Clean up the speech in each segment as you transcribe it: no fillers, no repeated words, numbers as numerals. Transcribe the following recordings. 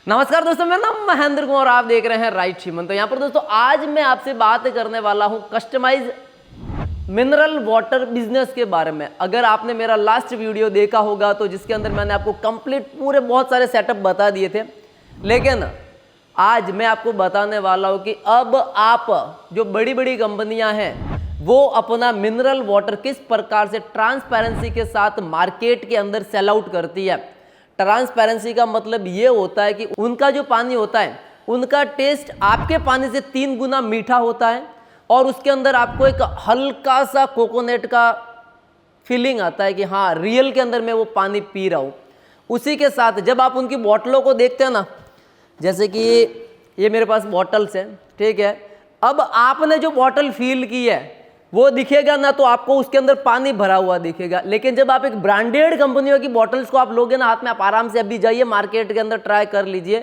नमस्कार दोस्तों, मेरा नाम महेंद्र कुमार, आप देख रहे हैं राइट ह्यूमन। तो यहाँ पर दोस्तों आज मैं आपसे बात करने वाला हूँ कस्टमाइज मिनरल वाटर बिजनेस के बारे में। अगर आपने मेरा लास्ट वीडियो देखा होगा तो जिसके अंदर मैंने आपको कंप्लीट पूरे बहुत सारे सेटअप बता दिए थे, लेकिन आज मैं आपको बताने वाला हूँ कि अब आप जो बड़ी बड़ी कंपनियां हैं वो अपना मिनरल वाटर किस प्रकार से ट्रांसपेरेंसी के साथ मार्केट के अंदर सेल आउट करती है। ट्रांसपेरेंसी का मतलब ये होता है कि उनका जो पानी होता है उनका टेस्ट आपके पानी से 3 गुना मीठा होता है और उसके अंदर आपको एक हल्का सा कोकोनट का फीलिंग आता है कि हाँ रियल के अंदर मैं वो पानी पी रहा हूँ। उसी के साथ जब आप उनकी बोतलों को देखते हैं ना, जैसे कि ये मेरे पास बॉटल्स हैं, ठीक है। अब आपने जो बॉटल फील की है वो दिखेगा ना, तो आपको उसके अंदर पानी भरा हुआ दिखेगा। लेकिन जब आप एक ब्रांडेड कंपनियों की बॉटल्स को आप लोगे ना हाथ में, आप आराम से अभी जाइए मार्केट के अंदर ट्राई कर लीजिए,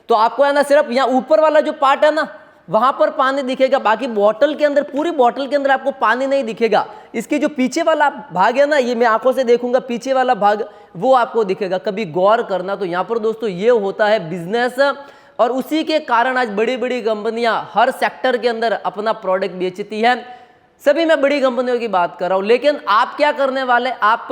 तो आपको है ना सिर्फ यहाँ ऊपर वाला जो पार्ट है ना वहां पर पानी दिखेगा, बाकी बॉटल के अंदर, पूरी बॉटल के अंदर आपको पानी नहीं दिखेगा। इसकी जो पीछे वाला भाग है ना, ये मैं आंखों से देखूंगा, पीछे वाला भाग वो आपको दिखेगा। कभी गौर करना। तो यहाँ पर दोस्तों ये होता है बिजनेस, और उसी के कारण आज बड़ी बड़ी कंपनियां हर सेक्टर के अंदर अपना प्रोडक्ट बेचती है। सभी मैं बड़ी कंपनियों की बात कर रहा हूं, लेकिन आप क्या करने वाले, आप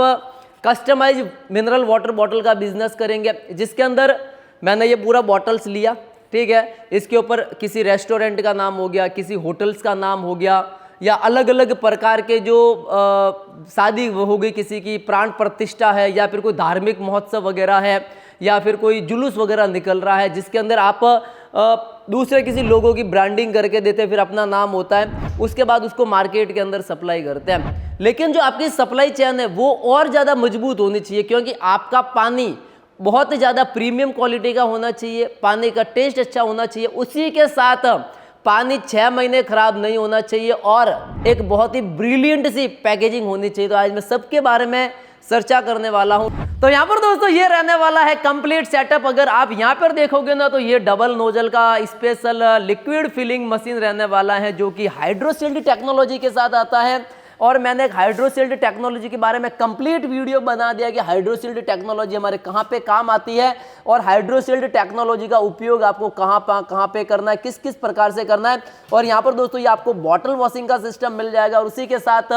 कस्टमाइज मिनरल वाटर बॉटल का बिजनेस करेंगे, जिसके अंदर मैंने ये पूरा बॉटल्स लिया, ठीक है। इसके ऊपर किसी रेस्टोरेंट का नाम हो गया, किसी होटल्स का नाम हो गया, या अलग अलग प्रकार के जो शादी हो गई, किसी की प्राण प्रतिष्ठा है, या फिर कोई धार्मिक महोत्सव वगैरह है, या फिर कोई जुलूस वगैरह निकल रहा है, जिसके अंदर आप दूसरे किसी लोगों की ब्रांडिंग करके देते हैं, फिर अपना नाम होता है, उसके बाद उसको मार्केट के अंदर सप्लाई करते हैं। लेकिन जो आपकी सप्लाई चेन है वो और ज़्यादा मजबूत होनी चाहिए, क्योंकि आपका पानी बहुत ज़्यादा प्रीमियम क्वालिटी का होना चाहिए, पानी का टेस्ट अच्छा होना चाहिए, उसी के साथ पानी 6 महीने खराब नहीं होना चाहिए, और एक बहुत ही ब्रिलियंट सी पैकेजिंग होनी चाहिए। तो आज मैं सबके बारे में चर्चा करने वाला हूं। तो यहाँ पर दोस्तों ये रहने वाला है कंप्लीट सेटअप। अगर आप यहाँ पर देखोगे ना, तो ये डबल नोजल का स्पेशल लिक्विड फिलिंग मशीन रहने वाला है, जो कि हाइड्रोसील्ड टेक्नोलॉजी के साथ आता है। और मैंने एक हाइड्रोसील्ड टेक्नोलॉजी के बारे में कंप्लीट वीडियो बना दिया कि हाइड्रोसील्ड टेक्नोलॉजी हमारे कहाँ पे काम आती है, और हाइड्रोसील्ड टेक्नोलॉजी का उपयोग आपको कहाँ पे करना है, किस किस प्रकार से करना है। और यहाँ पर दोस्तों ये आपको बॉटल वॉशिंग का सिस्टम मिल जाएगा, और उसी के साथ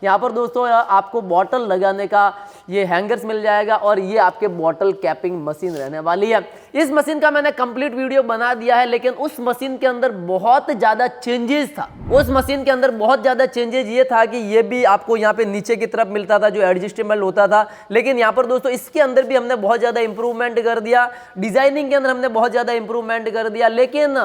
यहाँ पर दोस्तों आपको बॉटल लगाने का ये हैंगर्स मिल जाएगा, और ये आपके बॉटल कैपिंग मशीन रहने वाली है। इस मशीन का मैंने कंप्लीट वीडियो बना दिया है, लेकिन उस मशीन के अंदर बहुत ज़्यादा चेंजेस था। उस मशीन के अंदर बहुत ज़्यादा चेंजेस ये था कि ये भी आपको यहाँ पे नीचे की तरफ मिलता था जो एडजस्टेबल होता था, लेकिन यहाँ पर दोस्तों इसके अंदर भी हमने बहुत ज़्यादा इंप्रूवमेंट कर दिया, डिजाइनिंग के अंदर हमने बहुत ज़्यादा इंप्रूवमेंट कर दिया। लेकिन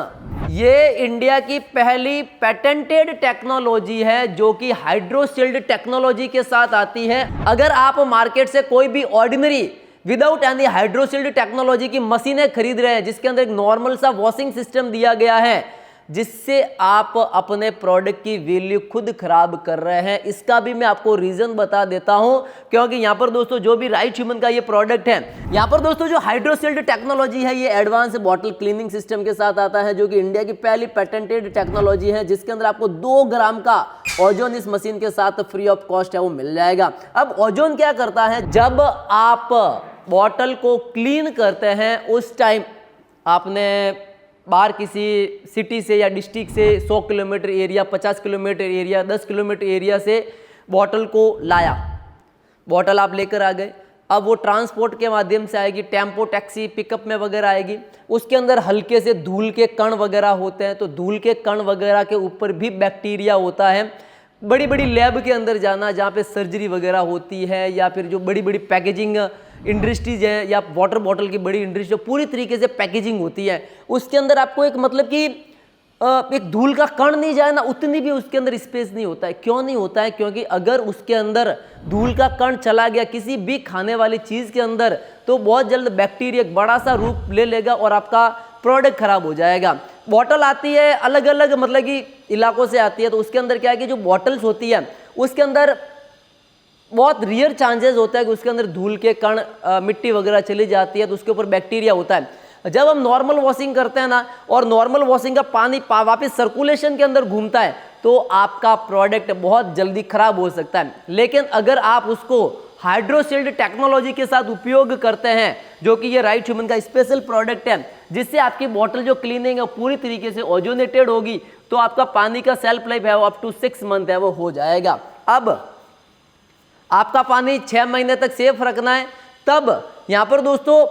ये इंडिया की पहली पेटेंटेड टेक्नोलॉजी है जो कि हाइड्रोसील्ड टेक्नोलॉजी के साथ आती है। अगर आप मार्केट से कोई भी ऑर्डिनरी विदाउट एनी हाइड्रोसील्ड टेक्नोलॉजी की मशीनें खरीद रहे हैं, जिसके अंदर एक नॉर्मल सा वॉशिंग सिस्टम दिया गया है, जिससे आप अपने प्रोडक्ट की वैल्यू खुद खराब कर रहे हैं। इसका भी मैं आपको रीजन बता देता हूं, क्योंकि यहां पर दोस्तों जो भी राइट ह्यूमन का ये प्रोडक्ट है, यहां पर दोस्तों जो हाइड्रोसील्ड टेक्नोलॉजी है ये एडवांस बॉटल क्लीनिंग सिस्टम के साथ आता है, जो कि इंडिया की पहली पेटेंटेड टेक्नोलॉजी है, जिसके अंदर आपको 2 ग्राम का ओजोन इस मशीन के साथ फ्री ऑफ कॉस्ट है वो मिल जाएगा। अब ओजोन क्या करता है, जब आप बॉटल को क्लीन करते हैं उस टाइम आपने बाहर किसी सिटी से या डिस्ट्रिक्ट से 100 kilometre area, 50 kilometre area, 10 kilometre area से बॉटल को लाया, बॉटल आप लेकर आ गए। अब वो ट्रांसपोर्ट के माध्यम से आएगी, टेम्पो, टैक्सी, पिकअप में वगैरह आएगी। उसके अंदर हल्के से धूल के कण वगैरह होते हैं, तो धूल के कण वगैरह के ऊपर भी बैक्टीरिया होता है। बड़ी बड़ी लैब के अंदर जाना जहाँ पे सर्जरी वगैरह होती है, या फिर जो बड़ी बड़ी पैकेजिंग इंडस्ट्रीज है, या वाटर बॉटल की बड़ी इंडस्ट्री जो पूरी तरीके से पैकेजिंग होती है, उसके अंदर आपको एक मतलब कि एक धूल का कण नहीं जाए ना, उतनी भी उसके अंदर स्पेस नहीं होता है। क्यों नहीं होता है? क्योंकि अगर उसके अंदर धूल का कण चला गया किसी भी खाने वाली चीज़ के अंदर, तो बहुत जल्द बैक्टीरिया एक बड़ा सा रूप ले लेगा और आपका प्रोडक्ट खराब हो जाएगा। बॉटल आती है अलग अलग मतलब कि इलाकों से आती है, तो उसके अंदर क्या है कि जो बॉटल्स होती है उसके अंदर बहुत रियर चांसेस होता है कि उसके अंदर धूल के कण, मिट्टी वगैरह चली जाती है, तो उसके ऊपर बैक्टीरिया होता है। जब हम नॉर्मल वॉशिंग करते हैं ना, और नॉर्मल वॉशिंग का पानी वापस सर्कुलेशन के अंदर घूमता है, तो आपका प्रोडक्ट बहुत जल्दी खराब हो सकता है। लेकिन अगर आप उसको हाइड्रोसील्ड टेक्नोलॉजी के साथ उपयोग करते हैं, जो कि ये राइट ह्यूमन का स्पेशल प्रोडक्ट है, जिससे आपकी बॉटल जो क्लीनिंग है पूरी तरीके से ओजोनेटेड होगी, तो आपका पानी का सेल्फ लाइफ है वो अप टू 6 मंथ है वो हो जाएगा। अब आपका पानी 6 महीने तक सेफ रखना है, तब यहाँ पर दोस्तों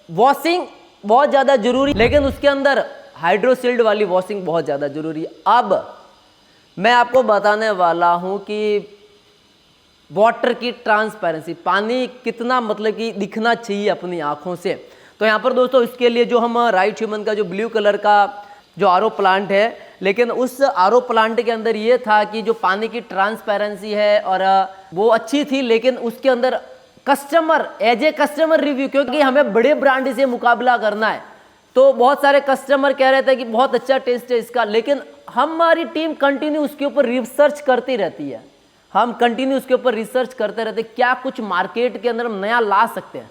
वॉशिंग बहुत ज़्यादा जरूरी, लेकिन उसके अंदर हाइड्रोसील्ड वाली वॉशिंग बहुत ज़्यादा जरूरी है। अब मैं आपको बताने वाला हूँ कि वाटर की ट्रांसपेरेंसी, पानी कितना मतलब कि दिखना चाहिए अपनी आँखों से। तो यहाँ पर दोस्तों इसके लिए जो हम राइट ह्यूमन का जो ब्लू कलर का जो आरओ प्लांट है, लेकिन उस आरओ प्लांट के अंदर ये था कि जो पानी की ट्रांसपेरेंसी है और वो अच्छी थी, लेकिन उसके अंदर customer as a customer review, क्योंकि हमें बड़े ब्रांड से मुकाबला करना है, तो बहुत सारे कस्टमर कह रहे थे कि बहुत अच्छा टेस्ट है इसका, लेकिन हमारी टीम कंटिन्यू उसके ऊपर रिसर्च करती रहती है। हम कंटिन्यू उसके ऊपर रिसर्च करते रहते क्या कुछ मार्केट के अंदर हम नया ला सकते हैं,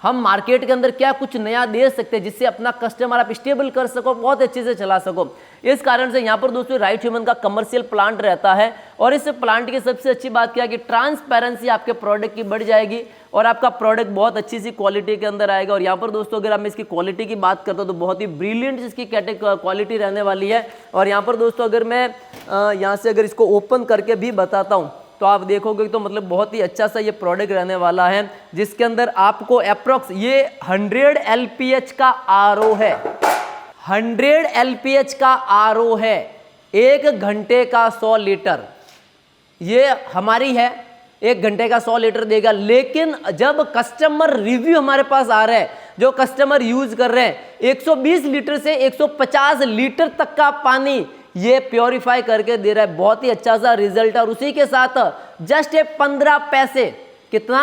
हम मार्केट के अंदर क्या कुछ नया दे सकते हैं जिससे अपना कस्टमर आप स्टेबल कर सको, बहुत अच्छे से चला सको। इस कारण से यहाँ पर दोस्तों राइट ह्यूमन का कमर्शियल प्लांट रहता है, और इस प्लांट की सबसे अच्छी बात क्या है कि ट्रांसपेरेंसी आपके प्रोडक्ट की बढ़ जाएगी और आपका प्रोडक्ट बहुत अच्छी सी क्वालिटी के अंदर आएगा। और यहाँ पर दोस्तों अगर मैं इसकी क्वालिटी की बात करता हूँ तो बहुत ही ब्रिलियंट इसकी क्वालिटी रहने वाली है। और यहाँ पर दोस्तों अगर मैं यहाँ से अगर इसको ओपन करके भी बताता हूँ तो आप देखोगे तो मतलब बहुत ही अच्छा सा ये प्रोडक्ट रहने वाला है, जिसके अंदर आपको अप्रोक्स ये 100 LPH का आरओ है, 100 LPH का आरओ है, 1 घंटे का 100 लीटर ये हमारी है, 1 घंटे का 100 लीटर देगा। लेकिन जब कस्टमर रिव्यू हमारे पास आ रहा है, जो कस्टमर यूज कर रहे हैं, 120 लीटर से 150 लीटर तक का पानी ये प्योरीफाई करके दे रहा है, बहुत ही अच्छा सा रिजल्ट है। और उसी के साथ जस्ट 15 पैसे, कितना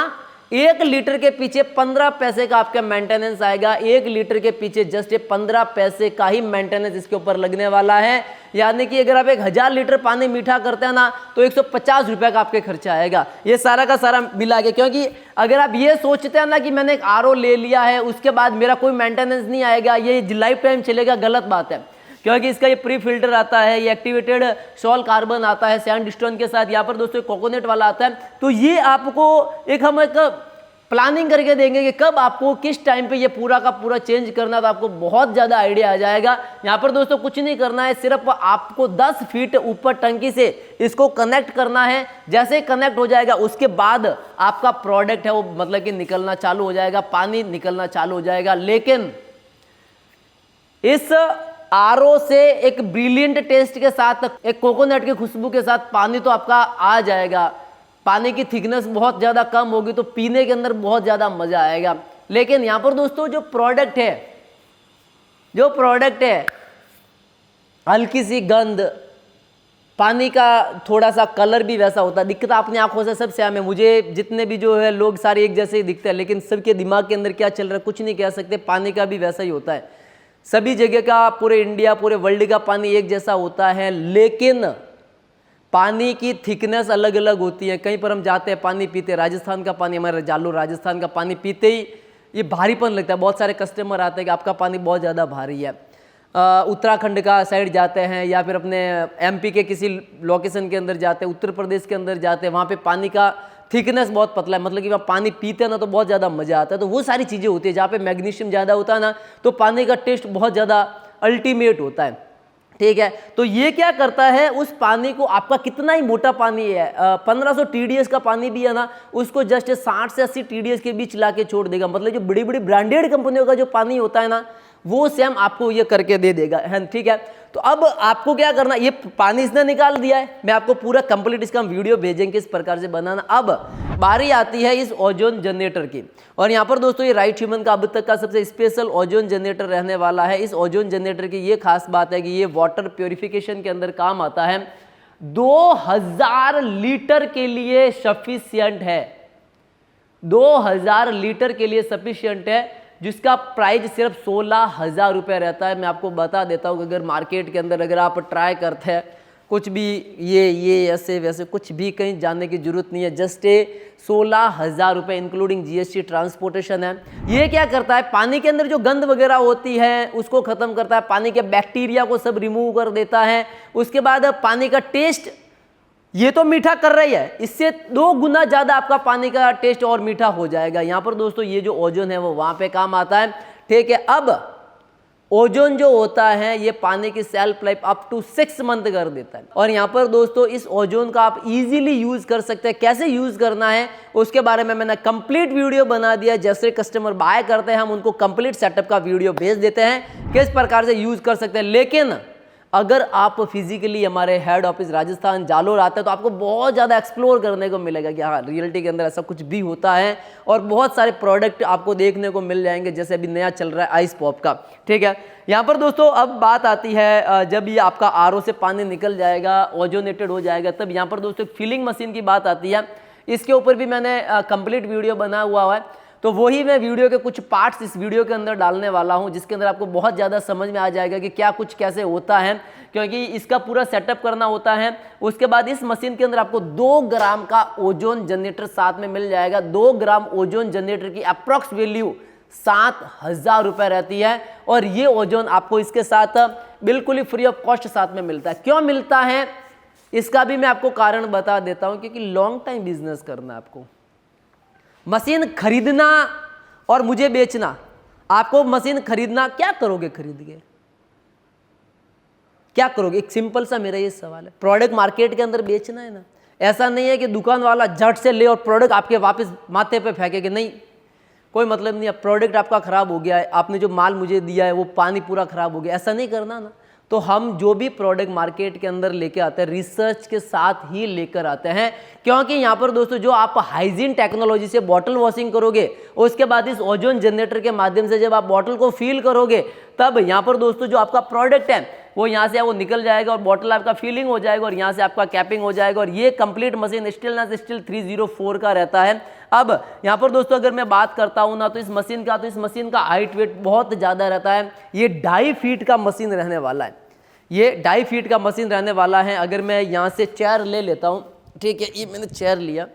1 लीटर के पीछे 15 पैसे का आपका मेंटेनेंस आएगा, 1 लीटर के पीछे जस्ट 15 पैसे का ही मेंटेनेंस इसके ऊपर लगने वाला है। यानी कि अगर आप 1000 लीटर पानी मीठा करते हैं ना तो 150 रुपए का आपके खर्चा आएगा, ये सारा का सारा मिला के। क्योंकि अगर आप ये सोचते हैं ना कि मैंने एक आरओ ले लिया है उसके बाद मेरा कोई मेंटेनेंस नहीं आएगा, ये लाइफ टाइम चलेगा, गलत बात है। क्योंकि इसका ये प्री फिल्टर आता है, ये एक्टिवेटेड सॉल कार्बन आता है सैंडस्टोन के साथ, यहाँ पर दोस्तों कोकोनट वाला आता है। तो ये आपको हम एक प्लानिंग करके देंगे कि कब आपको किस टाइम पे ये पूरा का पूरा चेंज करना, तो आपको बहुत ज़्यादा आइडिया आ जाएगा। यहाँ पर दोस्तों कुछ नहीं करना है, सिर्फ आपको 10 फीट ऊपर टंकी से इसको कनेक्ट करना है। जैसे ही कनेक्ट हो जाएगा उसके बाद आपका प्रोडक्ट है वो मतलब कि निकलना चालू हो जाएगा, पानी निकलना चालू हो जाएगा। लेकिन इस आरओ से एक ब्रिलियंट टेस्ट के साथ, एक कोकोनट की खुशबू के साथ पानी तो आपका आ जाएगा। पानी की थिकनेस बहुत ज़्यादा कम होगी तो पीने के अंदर बहुत ज़्यादा मज़ा आएगा। लेकिन यहाँ पर दोस्तों जो प्रोडक्ट है हल्की सी गंध, पानी का थोड़ा सा कलर भी वैसा होता है, दिखता अपनी आंखों से सब सेम है। मुझे जितने भी जो है लोग सारे एक जैसे ही दिखते हैं, लेकिन सबके दिमाग के अंदर क्या चल रहा है कुछ नहीं कह सकते। पानी का भी वैसा ही होता है, सभी जगह का, पूरे इंडिया पूरे वर्ल्ड का पानी एक जैसा होता है, लेकिन पानी की थिकनेस अलग अलग होती है। कहीं पर हम जाते हैं पानी पीते, राजस्थान का पानी, हमारे जालो राजस्थान का पानी पीते ही ये भारीपन लगता है। बहुत सारे कस्टमर आते हैं कि आपका पानी बहुत ज़्यादा भारी है। उत्तराखंड का साइड जाते हैं या फिर अपने एमपी के किसी लोकेशन के अंदर जाते हैं, उत्तर प्रदेश के अंदर जाते हैं, वहाँ पे पानी का थिकनेस बहुत पतला है, मतलब कि वहाँ पानी पीते हैं ना तो बहुत ज़्यादा मज़ा आता है। तो वो सारी चीज़ें होती है। जहाँ पे मैग्नीशियम ज़्यादा होता है ना तो पानी का टेस्ट बहुत ज़्यादा अल्टीमेट होता है, ठीक है। तो ये क्या करता है, उस पानी को, आपका कितना ही मोटा पानी है, 1500 TDS का पानी भी है ना, उसको जस्ट 60 से 80 TDS के बीच ला के छोड़ देगा। मतलब जो बड़ी बड़ी ब्रांडेड कंपनियों का जो पानी होता है ना वो सेम आपको ये करके दे देगा, है ठीक है। तो अब आपको क्या करना, ये पानी इसने निकाल दिया है, मैं आपको पूरा कंप्लीट इसका हम वीडियो भेजेंगे किस प्रकार से बनाना। अब बारी आती है इस ओजोन जनरेटर की, और यहाँ पर दोस्तों ये राइट ह्यूमन का अब तक का सबसे स्पेशल ओजोन जनरेटर रहने वाला है। इस ओजोन जनरेटर की ये खास बात है कि ये वाटर प्योरिफिकेशन के अंदर काम आता है। 2000 लीटर के लिए सफिशियंट है, 2000 लीटर के लिए सफिशियंट है, जिसका प्राइस सिर्फ 16,000 रुपये रहता है। मैं आपको बता देता हूँ कि अगर मार्केट के अंदर अगर आप ट्राई करते हैं कुछ भी ये ऐसे वैसे कुछ भी कहीं जाने की जरूरत नहीं है, जस्ट 16,000 रुपये इंक्लूडिंग GST ट्रांसपोर्टेशन है। ये क्या करता है, पानी के अंदर जो गंद वगैरह होती है उसको ख़त्म करता है, पानी के बैक्टीरिया को सब रिमूव कर देता है। उसके बाद पानी का टेस्ट ये तो मीठा कर रही है, इससे 2 गुना ज़्यादा आपका पानी का टेस्ट और मीठा हो जाएगा। यहाँ पर दोस्तों ये जो ओजोन है वो वहाँ पे काम आता है, ठीक है। अब ओजोन जो होता है ये पानी की self life up to 6 month कर देता है। और यहाँ पर दोस्तों इस ओजोन का आप इजीली यूज कर सकते हैं। कैसे यूज करना है उसके बारे में मैंने कंप्लीट वीडियो बना दिया। जैसे कस्टमर बाय करते हैं हम उनको कंप्लीट सेटअप का वीडियो भेज देते हैं किस प्रकार से यूज कर सकते हैं। लेकिन अगर आप फिजिकली हमारे हेड ऑफिस राजस्थान जालोर आते हैं तो आपको बहुत ज़्यादा एक्सप्लोर करने को मिलेगा कि हाँ रियलिटी के अंदर ऐसा कुछ भी होता है। और बहुत सारे प्रोडक्ट आपको देखने को मिल जाएंगे, जैसे अभी नया चल रहा है आइस पॉप का। ठीक है, यहाँ पर दोस्तों अब बात आती है जब ये आपका आरओ से पानी निकल जाएगा, ओजोनेटेड हो जाएगा, तब यहाँ पर दोस्तों फिलिंग मशीन की बात आती है। इसके ऊपर भी मैंने कंप्लीट वीडियो बना हुआ है, तो वही मैं वीडियो के कुछ पार्ट्स इस वीडियो के अंदर डालने वाला हूं, जिसके अंदर आपको बहुत ज़्यादा समझ में आ जाएगा कि क्या कुछ कैसे होता है, क्योंकि इसका पूरा सेटअप करना होता है। उसके बाद इस मशीन के अंदर आपको 2 ग्राम का ओजोन जनरेटर साथ में मिल जाएगा। 2 ग्राम ओजोन जनरेटर की अप्रॉक्स वैल्यू 7,000 रुपये रहती है। और ये ओजोन आपको इसके साथ बिल्कुल ही फ्री ऑफ कॉस्ट साथ में मिलता है। क्यों मिलता है इसका भी मैं आपको कारण बता देता हूँ, क्योंकि लॉन्ग टाइम बिजनेस करना है आपको। मशीन खरीदना और मुझे बेचना, आपको मशीन खरीदना, क्या करोगे खरीद के, क्या करोगे? एक सिंपल सा मेरा ये सवाल है। प्रोडक्ट मार्केट के अंदर बेचना है ना, ऐसा नहीं है कि दुकान वाला झट से ले और प्रोडक्ट आपके वापस माथे पे फेंकेगा, नहीं, कोई मतलब नहीं है। प्रोडक्ट आपका खराब हो गया है, आपने जो माल मुझे दिया है वो पानी पूरा खराब हो गया, ऐसा नहीं करना ना। तो हम जो भी प्रोडक्ट मार्केट के अंदर लेके आते हैं रिसर्च के साथ ही लेकर आते हैं, क्योंकि यहाँ पर दोस्तों जो आप हाइजीन टेक्नोलॉजी से बॉटल वॉशिंग करोगे, उसके बाद इस ओजोन जनरेटर के माध्यम से जब आप बॉटल को फिल करोगे, तब यहाँ पर दोस्तों जो आपका प्रोडक्ट है वो यहाँ से वो निकल जाएगा और बॉटल आपका फिलिंग हो जाएगा और यहाँ से आपका कैपिंग हो जाएगा। और ये कंप्लीट मशीन स्टेनलेस स्टील 304 का रहता है। अब यहाँ पर दोस्तों अगर मैं बात करता हूँ ना, तो इस मशीन का हाइट वेट बहुत ज़्यादा रहता है। ये 2.5 फीट का मशीन रहने वाला है, ये 2.5 फीट का मशीन रहने वाला है। अगर मैं यहाँ से चेयर ले लेता हूँ, ठीक है, ये मैंने चेयर लिया,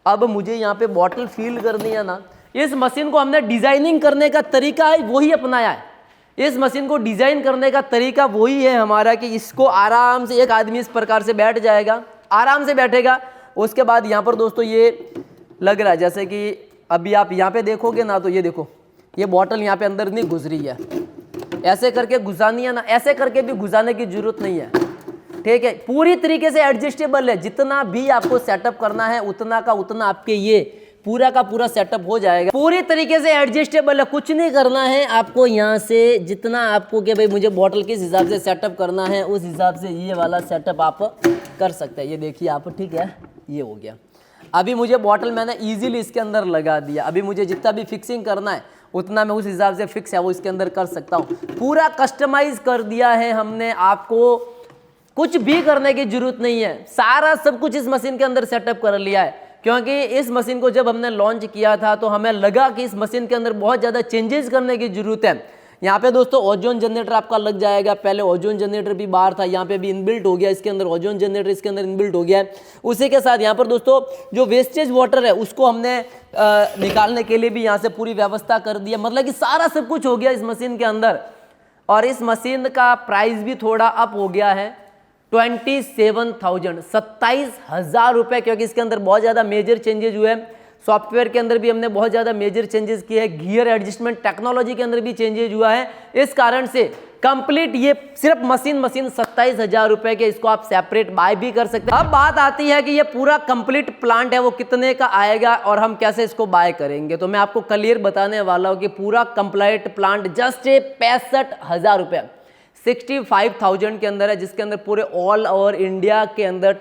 अब मुझे यहाँ पे बॉटल फिल करनी है ना, इस मशीन को हमने डिजाइनिंग करने का तरीका है वही अपनाया है। इस मशीन को डिजाइन करने का तरीका वही है हमारा कि इसको आराम से एक आदमी इस प्रकार से बैठ जाएगा, आराम से बैठेगा। उसके बाद यहाँ पर दोस्तों ये लग रहा है जैसे कि अभी आप यहाँ पे देखोगे ना, तो ये देखो ये बॉटल यहाँ पे अंदर नहीं घुस रही है, ऐसे करके घुसानी है ना, ऐसे करके भी घुसाने की जरूरत नहीं है। ठीक है, पूरी तरीके से एडजस्टेबल है। जितना भी आपको सेटअप करना है उतना का उतना आपके ये पूरा का पूरा सेटअप हो जाएगा। पूरी तरीके से एडजस्टेबल है, कुछ नहीं करना है आपको। यहाँ से जितना आपको कि भाई मुझे बॉटल किस हिसाब से सेटअप करना है उस हिसाब से ये वाला सेटअप आप कर सकते हैं। ये देखिए आप, ठीक है, ये हो गया। अभी मुझे बॉटल मैंने इजीली इसके अंदर लगा दिया। अभी मुझे जितना भी फिक्सिंग करना है उतना मैं उस हिसाब से फिक्स है वो इसके अंदर कर सकता हूँ। पूरा कस्टमाइज कर दिया है हमने, आपको कुछ भी करने की जरूरत नहीं है। सारा सब कुछ इस मशीन के अंदर सेटअप कर लिया है, क्योंकि इस मशीन को जब हमने लॉन्च किया था तो हमें लगा कि इस मशीन के अंदर बहुत ज़्यादा चेंजेस करने की जरूरत है। यहाँ पे दोस्तों ओजोन जनरेटर आपका लग जाएगा। पहले ओजोन जनरेटर भी बाहर था, यहाँ पे भी इनबिल्ट हो गया, इसके अंदर ओजोन जनरेटर इसके अंदर इनबिल्ट हो गया है। उसी के साथ यहाँ पर दोस्तों जो वेस्टेज वाटर है उसको हमने निकालने के लिए भी यहाँ से पूरी व्यवस्था कर दिया। मतलब कि सारा सब कुछ हो गया इस मशीन के अंदर। और इस मशीन का प्राइस भी थोड़ा अप हो गया है, 27,000 रुपये, क्योंकि इसके अंदर बहुत ज़्यादा मेजर चेंजेस हुए हैं। सॉफ्टवेयर के अंदर भी हमने बहुत ज़्यादा मेजर चेंजेस किए हैं, गियर एडजस्टमेंट टेक्नोलॉजी के अंदर भी चेंजेस हुआ है। इस कारण से कंप्लीट ये सिर्फ मशीन 27,000 रुपये के, इसको आप सेपरेट बाय भी कर सकते हैं। अब बात आती है कि ये पूरा कंप्लीट प्लांट है वो कितने का आएगा और हम कैसे इसको बाय करेंगे। तो मैं आपको क्लियर बताने वाला हूँ कि पूरा कंप्लीट प्लांट जस्ट 65,000 रुपये, 65,000 के अंदर है, जिसके अंदर पूरे ऑल ओवर इंडिया के अंदर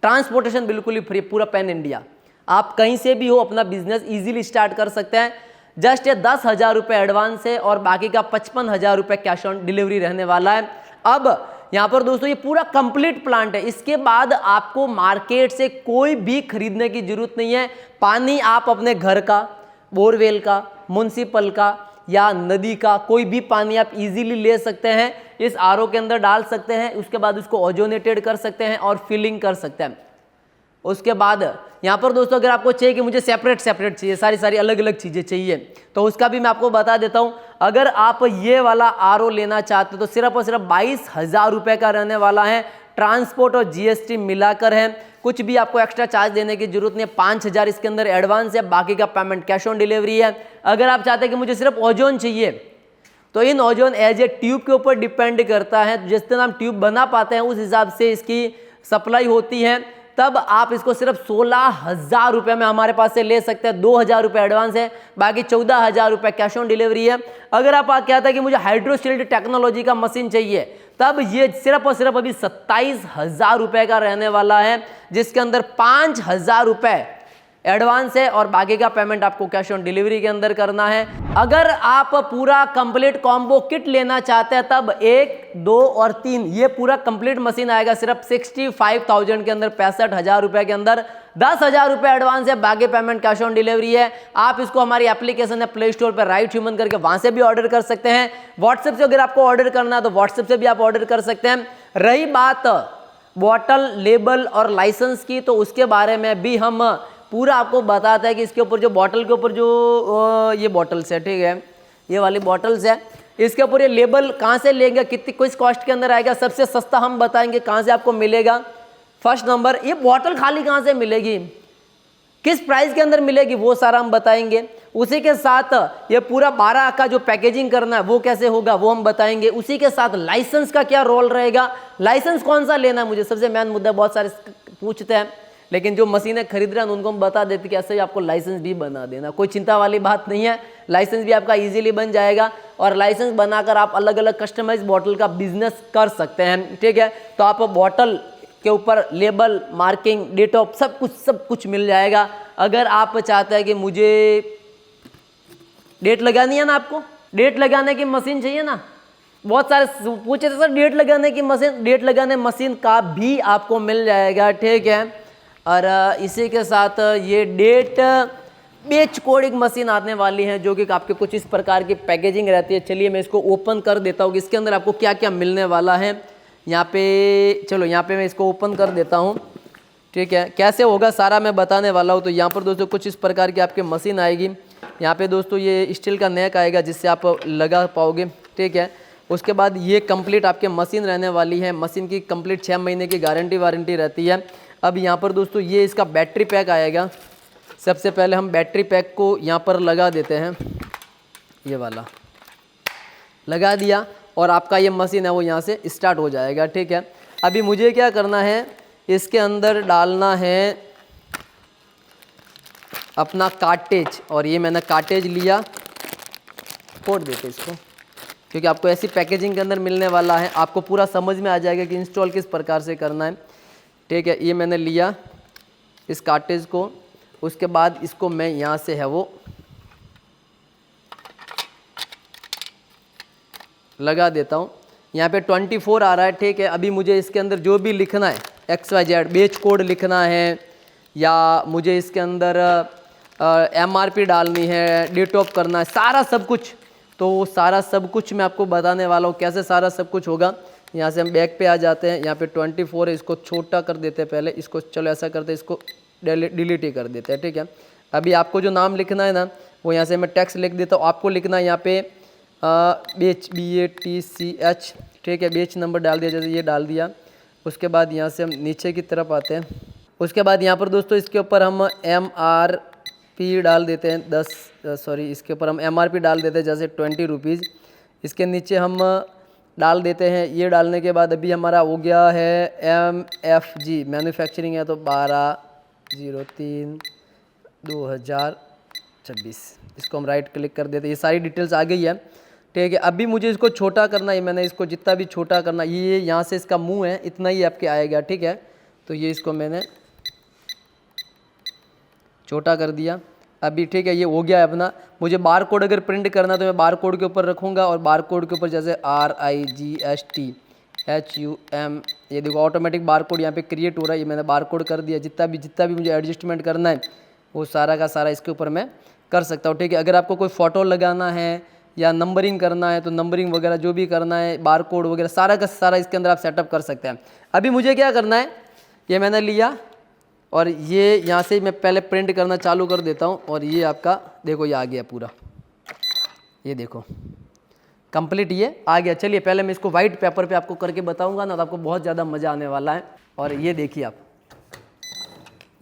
ट्रांसपोर्टेशन बिल्कुल ही फ्री, पूरा पैन इंडिया। आप कहीं से भी हो अपना बिजनेस इजीली स्टार्ट कर सकते हैं। जस्ट ये 10,000 रुपये एडवांस है और बाकी का 55,000 रुपये कैश ऑन डिलीवरी रहने वाला है। अब यहाँ पर दोस्तों ये पूरा कंप्लीट प्लांट है। इसके बाद आपको मार्केट से कोई भी खरीदने की जरूरत नहीं है। पानी आप अपने घर का, बोरवेल का, म्युनिसिपल का या नदी का कोई भी पानी आप इजीली ले सकते हैं, इस आरओ के अंदर डाल सकते हैं। उसके बाद उसको ओजोनेटेड कर सकते हैं और फिलिंग कर सकते हैं। उसके बाद यहाँ पर दोस्तों अगर आपको चाहिए कि मुझे सेपरेट चाहिए, सारी अलग अलग चीज़ें चाहिए, तो उसका भी मैं आपको बता देता हूँ। अगर आप ये वाला आरओ लेना चाहते हो तो सिर्फ और सिर्फ 22,000 रुपये का रहने वाला है। ट्रांसपोर्ट और जीएसटी मिलाकर है, कुछ भी आपको एक्स्ट्रा चार्ज देने की जरूरत नहीं है। 5,000 इसके अंदर एडवांस है, बाकी का पेमेंट कैश ऑन डिलीवरी है। अगर आप चाहते हैं कि मुझे सिर्फ ओजोन चाहिए तो ये नौजवान एज ए ट्यूब के ऊपर डिपेंड करता है। जिस दिन हम ट्यूब बना पाते हैं उस हिसाब से इसकी सप्लाई होती है, तब आप इसको सिर्फ 16,000 रुपये में हमारे पास से ले सकते हैं। 2,000 रुपये एडवांस है, बाकी 14,000 रुपये कैश ऑन डिलीवरी है। अगर आप कहते हैं कि मुझे हाइड्रोशील्ड टेक्नोलॉजी का मशीन चाहिए, तब ये सिर्फ और सिर्फ अभी 27,000 रुपये का रहने वाला है, जिसके अंदर 5,000 रुपये एडवांस है और बाकी का पेमेंट आपको कैश ऑन डिलीवरी के अंदर करना है। अगर आप पूरा कंप्लीट कॉम्बो किट लेना चाहते हैं, तब 1, 2 और 3 ये पूरा कंप्लीट मशीन आएगा सिर्फ 65,000 के अंदर, 65,000 रुपये के अंदर। 10,000 रुपये एडवांस है, बाकी पेमेंट कैश ऑन डिलीवरी है। आप इसको हमारी एप्लीकेशन है प्ले स्टोर पर राइट ह्यूमन करके वहां से भी ऑर्डर कर सकते हैं। व्हाट्सएप से अगर आपको ऑर्डर करना है तो व्हाट्सएप से भी आप ऑर्डर कर सकते हैं। रही बात बॉटल, लेबल और लाइसेंस की, तो उसके बारे में भी हम पूरा आपको बताता है कि इसके ऊपर जो बॉटल के ऊपर जो ये बॉटल्स है, ठीक है, ये वाली बॉटल्स है, इसके ऊपर ये लेबल कहाँ से लेंगे, कितनी किस कॉस्ट के अंदर आएगा, सबसे सस्ता हम बताएंगे कहाँ से आपको मिलेगा। फर्स्ट नंबर, ये बॉटल खाली कहाँ से मिलेगी, किस प्राइस के अंदर मिलेगी, वो सारा हम बताएंगे। उसी के साथ ये पूरा 12 का जो पैकेजिंग करना है वो कैसे होगा वो हम बताएंगे। उसी के साथ लाइसेंस का क्या रोल रहेगा, लाइसेंस कौन सा लेना है, मुझे सबसे मेन मुद्दा बहुत सारे पूछते हैं, लेकिन जो मशीनें खरीद रहे हैं उनको हम बता देते कि ऐसे ही आपको लाइसेंस भी बना देना, कोई चिंता वाली बात नहीं है। लाइसेंस भी आपका इजीली बन जाएगा और लाइसेंस बनाकर आप अलग अलग कस्टमाइज बॉटल का बिजनेस कर सकते हैं, ठीक है। तो आप बॉटल के ऊपर लेबल, मार्किंग, डेट ऑफ सब कुछ मिल जाएगा। अगर आप चाहते हैं कि मुझे डेट लगानी है ना, आपको डेट लगाने की मशीन चाहिए ना, बहुत सारे पूछे थे सर डेट लगाने की मशीन, डेट लगाने मशीन का भी आपको मिल जाएगा, ठीक है। और इसी के साथ ये डेट बेच कोड एक मशीन आने वाली है जो कि आपके कुछ इस प्रकार की पैकेजिंग रहती है। चलिए मैं इसको ओपन कर देता हूँ कि इसके अंदर आपको क्या क्या मिलने वाला है। यहाँ पे चलो, यहाँ पे मैं इसको ओपन कर देता हूँ, ठीक है। कैसे होगा सारा मैं बताने वाला हूँ। तो यहाँ पर दोस्तों कुछ इस प्रकार की आपके मशीन आएगी। यहाँ पे दोस्तों ये स्टील का नेक आएगा जिससे आप लगा पाओगे, ठीक है। उसके बाद ये कंप्लीट आपके मशीन रहने वाली है। मशीन की कंप्लीट 6 महीने की गारंटी वारंटी रहती है। अब यहाँ पर दोस्तों ये इसका बैटरी पैक आएगा। सबसे पहले हम बैटरी पैक को यहाँ पर लगा देते हैं, ये वाला लगा दिया और आपका ये मशीन है वो यहाँ से स्टार्ट हो जाएगा, ठीक है। अभी मुझे क्या करना है, इसके अंदर डालना है अपना कार्टेज, और ये मैंने कार्टेज लिया, फोड़ देते इसको, क्योंकि आपको ऐसी पैकेजिंग के अंदर मिलने वाला है, आपको पूरा समझ में आ जाएगा कि इंस्टॉल किस प्रकार से करना है, ठीक है। ये मैंने लिया इस कार्टेज को, उसके बाद इसको मैं यहाँ से है वो लगा देता हूँ। यहाँ पे 24 आ रहा है, ठीक है। अभी मुझे इसके अंदर जो भी लिखना है XYZ बेच कोड लिखना है, या मुझे इसके अंदर MRP डालनी है, डेट ऑफ करना है, सारा सब कुछ, तो वो सारा सब कुछ मैं आपको बताने वाला हूँ कैसे सारा सब कुछ होगा। यहाँ से हम बैक पे आ जाते हैं। यहाँ पे 24 है, इसको छोटा कर देते हैं पहले, इसको चलो ऐसा करते हैं, इसको डिलीट ही कर देते हैं, ठीक है। अभी आपको जो नाम लिखना है ना, वो यहाँ से मैं टेक्स्ट लिख देता हूँ। आपको लिखना है यहाँ पे बेच, BATCH, ठीक है। बेच नंबर डाल दिया, जैसे ये डाल दिया। उसके बाद यहाँ से हम नीचे की तरफ आते हैं। उसके बाद यहाँ पर दोस्तों इसके ऊपर हम MRP डाल देते हैं 10, सॉरी इसके ऊपर हम MRP डाल देते हैं जैसे 20 रुपीज़। इसके नीचे हम डाल देते हैं। ये डालने के बाद अभी हमारा हो गया है MFG मैन्युफैक्चरिंग है, तो 12/03/2026। इसको हम राइट क्लिक कर देते हैं। ये सारी डिटेल्स आ गई है, ठीक है। अभी मुझे इसको छोटा करना है, मैंने इसको जितना भी छोटा करना, ये यहाँ से इसका मुंह है इतना ही आपके आएगा, ठीक है। तो ये इसको मैंने छोटा कर दिया अभी, ठीक है। ये हो गया है अपना। मुझे बार कोड अगर प्रिंट करना तो मैं बार कोड के ऊपर रखूँगा, और बार कोड के ऊपर जैसे RIGSTHUM, ये देखो ऑटोमेटिक बार कोड यहाँ पे क्रिएट हो रहा है। ये मैंने बार कोड कर दिया। जितना भी मुझे एडजस्टमेंट करना है वो सारा का सारा इसके ऊपर मैं कर सकता हूँ, ठीक है। अगर आपको कोई फ़ोटो लगाना है या नंबरिंग करना है तो नंबरिंग वगैरह जो भी करना है, बार कोड वगैरह सारा का सारा इसके अंदर आप सेटअप कर सकते हैं। अभी मुझे क्या करना है, ये मैंने लिया और ये यहाँ से मैं पहले प्रिंट करना चालू कर देता हूँ, और ये आपका देखो ये आ गया पूरा, ये देखो कंप्लीट ये आ गया। चलिए पहले मैं इसको वाइट पेपर पे आपको करके बताऊंगा ना, तो आपको बहुत ज़्यादा मज़ा आने वाला है। और ये देखिए आप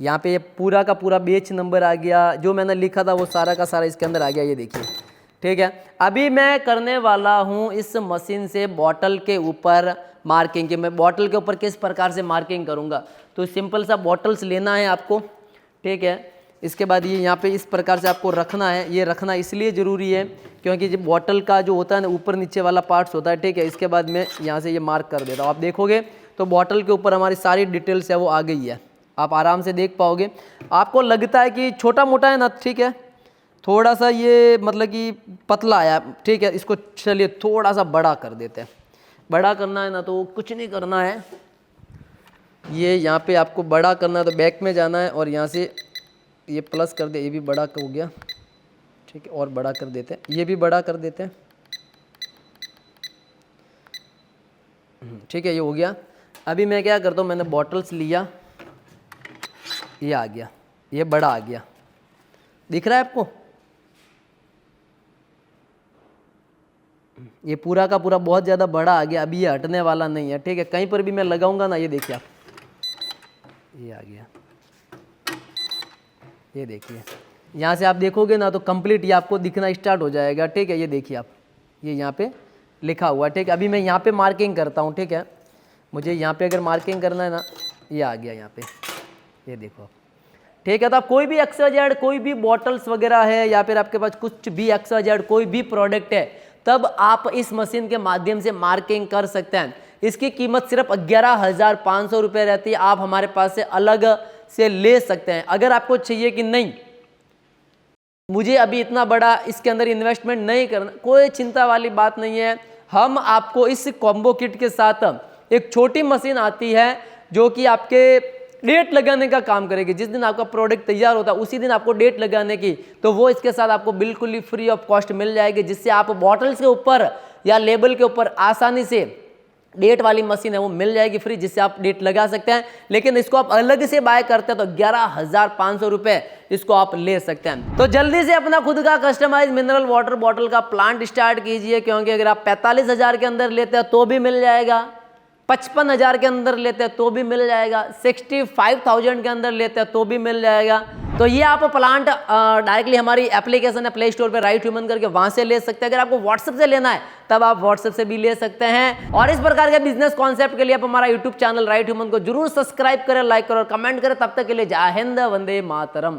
यहाँ पे ये पूरा का पूरा बेच नंबर आ गया, जो मैंने लिखा था वो सारा का सारा इसके अंदर आ गया। ये देखिए ठीक है। अभी मैं करने वाला हूँ इस मशीन से बॉटल के ऊपर मार्किंग कि मैं बॉटल के ऊपर किस प्रकार से मार्किंग करूँगा। तो सिंपल सा बॉटल्स लेना है आपको, ठीक है। इसके बाद ये यहाँ पे इस प्रकार से आपको रखना है। ये रखना इसलिए ज़रूरी है क्योंकि जो बॉटल का जो होता है ना ऊपर नीचे वाला पार्ट्स होता है, ठीक है। इसके बाद मैं यहाँ से ये मार्क कर देता हूँ। आप देखोगे तो बॉटल के ऊपर हमारी सारी डिटेल्स है वो आ गई है, आप आराम से देख पाओगे। आपको लगता है कि छोटा मोटा है ना, ठीक है, थोड़ा सा ये मतलब कि पतला आया, ठीक है। इसको चलिए थोड़ा सा बड़ा कर देते हैं। बड़ा करना है ना तो कुछ नहीं करना है, ये यहाँ पे आपको बड़ा करना है तो बैक में जाना है और यहाँ से ये प्लस कर दे। ये भी बड़ा हो गया, ठीक है। और बड़ा कर देते हैं, ये भी बड़ा कर देते हैं, ठीक है। ये हो गया। अभी मैं क्या करता हूँ, मैंने बॉटल्स लिया, ये आ गया, ये बड़ा आ गया, दिख रहा है आपको। ये पूरा का पूरा बहुत ज़्यादा बड़ा आ गया। अभी ये हटने वाला नहीं है, ठीक है। कहीं पर भी मैं लगाऊंगा ना, ये देखिए आप, ये आ गया, ये देखिए। यहाँ से आप देखोगे ना तो कंप्लीट ये आपको दिखना स्टार्ट हो जाएगा, ठीक है। ये देखिए आप, ये यहाँ पे लिखा हुआ है, ठीक है। अभी मैं यहाँ पे मार्किंग करता हूँ, ठीक है। मुझे यहाँ पे अगर मार्किंग करना है ना, ये आ गया यहाँ पे, ये देखो, ठीक है। तो आप कोई भी XYZ कोई भी बॉटल्स वगैरह है या फिर आपके पास कुछ भी XYZ कोई भी प्रोडक्ट है, तब आप इस मशीन के माध्यम से मार्किंग कर सकते हैं। इसकी कीमत सिर्फ 11,500 रुपये रहती है। आप हमारे पास से अलग से ले सकते हैं। अगर आपको चाहिए कि नहीं मुझे अभी इतना बड़ा इसके अंदर इन्वेस्टमेंट नहीं करना, कोई चिंता वाली बात नहीं है। हम आपको इस कॉम्बो किट के साथ एक छोटी मशीन आती है जो कि आपके डेट लगाने का काम करेगी। जिस दिन आपका प्रोडक्ट तैयार होता है उसी दिन आपको डेट लगाने की, तो वो इसके साथ आपको बिल्कुल ही फ्री ऑफ कॉस्ट मिल जाएगी, जिससे आप बॉटल्स के ऊपर या लेबल के ऊपर आसानी से डेट वाली मशीन है वो मिल जाएगी फ्री, जिससे आप डेट लगा सकते हैं। लेकिन इसको आप अलग से बाय करते हैं तो 11,500 रुपये इसको आप ले सकते हैं। तो जल्दी से अपना खुद का कस्टमाइज मिनरल वाटर बॉटल का प्लांट स्टार्ट कीजिए, क्योंकि अगर आप 45,000 के अंदर लेते हैं तो भी मिल जाएगा, 55,000 के अंदर लेते हैं तो भी मिल जाएगा, 65,000 के अंदर लेते हैं तो भी मिल जाएगा। तो ये आप प्लांट डायरेक्टली हमारी एप्लीकेशन है प्ले स्टोर पे राइट ह्यूमन करके वहां से ले सकते हैं। अगर आपको व्हाट्सएप से लेना है तब आप व्हाट्सएप से भी ले सकते हैं। और इस प्रकार के बिजनेस कॉन्सेप्ट के लिए आप हमारा यूट्यूब चैनल राइट ह्यूमन को जरूर सब्सक्राइब करें, लाइक करें और कमेंट करें। तब तक के लिए जय हिंद, वंदे मातरम।